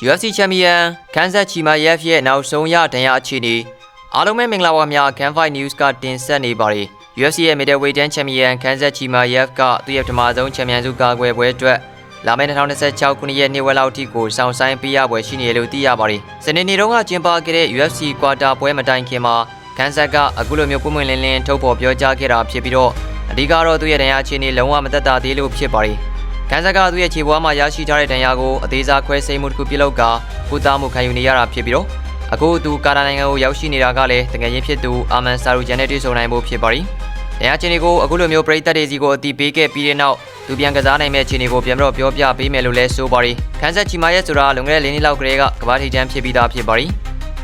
UFC ချန်ပီယံခန်းဆက်ချီမာယက်ရဲ့နောက်ဆုံးရဒဏ်ရာအခြေအနေအားလုံးပဲမင်္ဂလာပါများ Gunfight News ကတင်ဆက်နေပါတယ် UFC ရဲ့ Middleweight ချန်ပီယံခန်းဆက်ချီမာယက်ကသူ့ရဲ့ပထမဆုံးချန်ပီယံဆုကာကွယ်ပွဲအတွက်လာမယ့်2026ခုနှစ်ရဲ့နှစ်ဝက်လောက်ထိကိုစောင့်ဆိုင်းပေးရပွဲရှိနေတယ်လို့သိရပါတယ်စနေနေ့တုန်းကကျင်းပခဲ့တဲ့ UFC ကွာတာပွဲမတိုင်ခင်မှာခန်းဆက်ကအခုလိုမျိုးပွင့်ပွင့်လင်းလင်းထုတ်ဖော်ပြောကြားခဲ့တာဖြစ်ပြီးတော့အဓိကတော့သူ့ရဲ့ဒဏ်ရာအခြေအနေလုံးဝမသက်သာသေးလို့ဖြစ်ပါတယ်ခန်းဆက်ကသူ့ရဲ့ခြေပွားမှာရရှိထားတဲ့ဒဏ်ရာကိုအသေးစားခွဲစိတ်မှုတစ်ခုပြုလုပ်ကာကုသမှုခံယူနေရတာဖြစ်ပြီးတော့အခုသူကာတာနိုင်ငံကိုရောက်ရှိနေတာကလည်းတကယ်ရင်ဖြစ်သူအာမန်ဆာရူဂျန်နဲ့တွေ့ဆုံနိုင်ဖို့ဖြစ်ပါတယ်ဒဏ်ရာအခြေအနေကိုအခုလိုမျိုးပရိသတ်တွေစီကိုအတိပေးခဲ့ပြီးတဲ့နောက်သူပြန်ကစားနိုင်မဲ့အခြေအနေကိုပြန်ပြီးတော့ပြောပြပေးမယ်လို့လည်းဆိုပါတယ်ခန်းဆက်ချီမာရဲ့ဆိုတာလွန်ခဲ့တဲ့၄နှစ်လောက်ကလေးကကမ္ဘာထိပ်တန်းဖြစ်ပြီးသားဖြစ်ပါတယ်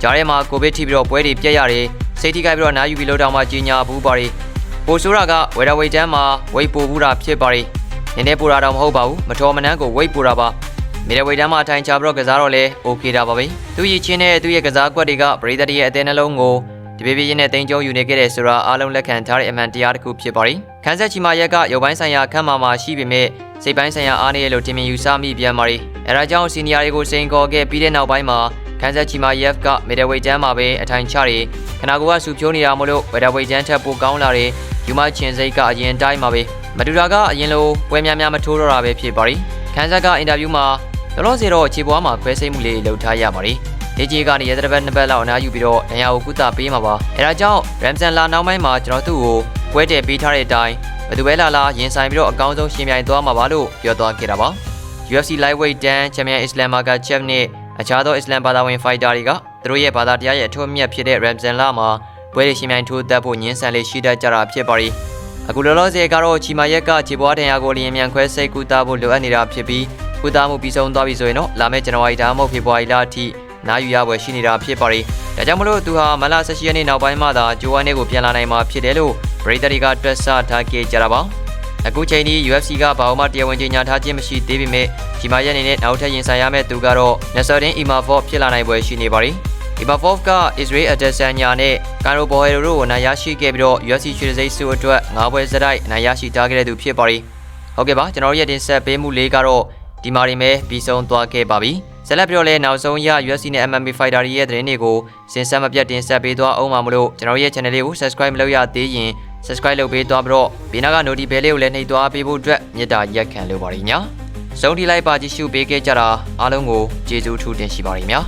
ကြားထဲမှာကိုဗစ်ထိပြီးတော့ပွဲတွေပြတ်ရတယ်စိတ်ထိခိုက်ပြီးတော့နားယူပြီးလို့တောင်မှကြီးညာဘူးပါတယ်ပိုဆိုးတာကဝေဒဝိတ်တန်းမှာဝိတ်ပိုဘူးတာဖြစ်ပါတယ်နည်းနည်းပိုတာတော့မဟုတ်ပါဘူးမတော်မနှမ်းကိုဝိတ်ပိုတာပါမီဒဝိတ်တန်းမှာထိုင်ချပြီးတော့ကစားတော့လဲโอเคတာပါပဲသူရည်ချင်းနဲ့သူရဲ့ကစားကွက်တွေကပရိသတ်ရဲ့အသေးနှလုံးကိုတပြေးပြေးနဲ့တင်ကြုံယူနေခဲ့တဲ့ဆိုတာအားလုံးလက်ခံထားတဲ့အမှန်တရားတစ်ခုဖြစ်ပါတယ်ခန်းဆက်ချီမာရက်ကရုပ်ပိုင်းဆိုင်ရာခန့်မာမှာရှိပေမဲ့စိတ်ပိုင်းဆိုင်ရာအားနည်းလို့တင်မြင်ယူဆမိပြန်ပါတယ်အဲဒါကြောင့်စီနီယာတွေကိုစိန်ခေါ်ခဲ့ပြီးတဲ့နောက်ပိုင်းမှာခန်းဆက်ချီမာယက်ကမီဒဝိတ်တန်းမှာပဲအထိုင်ချတယ်ခနာကိုကဆူဖြိုးနေတာမို့လို့ဝေဒဝိတ်တန်းထက်ပိုကောင်းလာတယ်ယူမချင်းစိတ်ကအရင်တိုင်းမှာပဲမတူတာကအရင်လိုပွဲများများမထိုးတော့တာပဲဖြစ်ပါတယ်ခန်းဆက်ကအင်တာဗျူးမှာလောစီတော့ခြေပွားမှာခွဲစိတ်မှုလေးလုပ်ထားရပါတယ်ဒီကြီးကနေရတဲ့ဘက်နှစ်ဘက်လောက်အနားယူပြီးတော့ဒဏ်ရာကိုကုသပေးမှာပါအဲဒါကြောင့်ရမ်ဆန်လာနောက်ပိုင်းမှာကျွန်တော်သူ့ကိုပွဲတည်ပေးထားတဲ့အတိုင်းဘယ်သူပဲလာရင်ဆိုင်ပြီးတော့အကောင်းဆုံးရှင်ပြိုင်သွားမှာပါလို့ပြောသွားခဲ့တာပါ UFC Lightweight တန်းချန်ပီယံအစ္စလမ်မာဂါချက်နဲ့အခြားသောအစ္စလမ်ဘာသာဝင်ဖိုက်တာတွေကသူတို့ရဲ့ဘာသာတရားရဲ့အထွတ်အမြတ်ဖြစ်တဲ့ရမ်ဆန်လာမှာပွဲတွေရှင်ပြိုင်ထိုးသက်ဖို့ညှင်းဆန်လေးရှိတတ်ကြတာဖြစ်ပါတယ်အခုလောလောဆယ်ကတော့ချီမာယက်ကခြေပွားဒဏ်ရာကိုလျင်မြန်ခွဲစိတ်ကုသဖို့လိုအပ်နေတာဖြစ်ပြီးကုသမှုပြီးဆုံးသွားပြီဆိုရင်တော့လာမယ့်ဇန်နဝါရီဒါမှမဟုတ်ဖေဖော်ဝါရီလအထိနားယူရပွဲရှိနေတာဖြစ်ပါတယ်။ဒါကြောင့်မလို့သူဟာမလ18ရက်နေ့နောက်ပိုင်းမှသာဂျိုဝမ်နဲ့ကိုပြန်လာနိုင်မှာဖြစ်တယ်လို့ပရိသတ်တွေကတွက်ဆထားခဲ့ကြတာပါ။အခုချိန်ဒီ UFC ကဘာမှတရားဝင်ကြေညာထားခြင်းမရှိသေးပေမဲ့ဒီမှာရက်နေနဲ့နောက်ထပ်ရင်ဆိုင်ရမယ့်သူကတော့ Nasruddin Imavov ဖြစ်လာနိုင်ပွဲရှိနေပါတယ်။ Imavov က Israel Adesanya နဲ့ Conor Boero တို့ကိုနိုင်ရရှိခဲ့ပြီးတော့ UFC ရွှေတံဆိပ်ဆုအတွက်9ပွဲစတိုက်နိုင်ရရှိထားခဲ့တဲ့သူဖြစ်ပါတယ်။ဟုတ်ကဲ့ပါကျွန်တော်တို့ရဲ့တင်ဆက်ပေးမှုလေးကတော့ဒီမှာရင်ပဲပြီးဆုံးသွားခဲ့ပါပြီဆက်လက်ပြီးတော့လည်းနောက်ဆုံးရ UFC နဲ့ MMA Fighter တွေရဲ့သတင်းတွေကိုစင်ဆက်မပြတ်တင်ဆက်ပေးသွားအောင်ပါမလို့ကျွန်တော်ရဲ့ channel လေးကို subscribe မလုပ်ရသေးရင် subscribe လုပ်ပေးသွားပြီးတော့ဘေးနားက notification bell လေးကိုလည်းနှိပ်သွားပေးဖို့အတွက်မေတ္တာရက်ခံလိုပါတယ်ညာဆုံးထိလိုက်ပါကြည့်ရှုပေးခဲ့ကြတာအားလုံးကိုကျေးဇူးထူးတင်ရှိပါတယ်ညာ